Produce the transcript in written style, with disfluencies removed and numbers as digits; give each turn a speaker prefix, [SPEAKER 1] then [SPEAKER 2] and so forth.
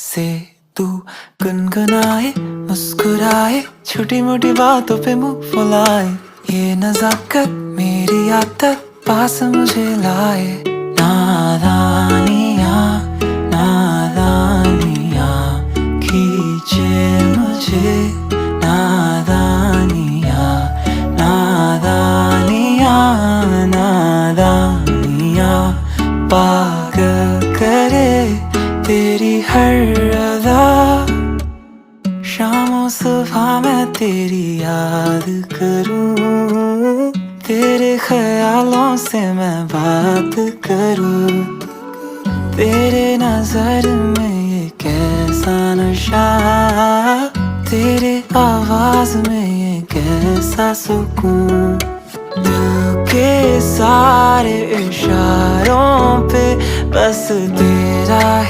[SPEAKER 1] से तू गुनगुनाए, मुस्कुराए, छोटी मोटी बातों पे मुंह फुलाए। ये नजाकत मेरी आदत पास मुझे लाए। नादानियाँ नादानियाँ खींचे मुझे। नादानियाँ नादानियाँ नादानियाँ पागल करे तेरी हर अदा। शामों सुबह मैं तेरी याद करूं, तेरे ख्यालों से मैं बात करूं। तेरे नजर में ये कैसा नशा, तेरे आवाज में ये कैसा सुकून। दिल के सारे इशारों पे बस तेरा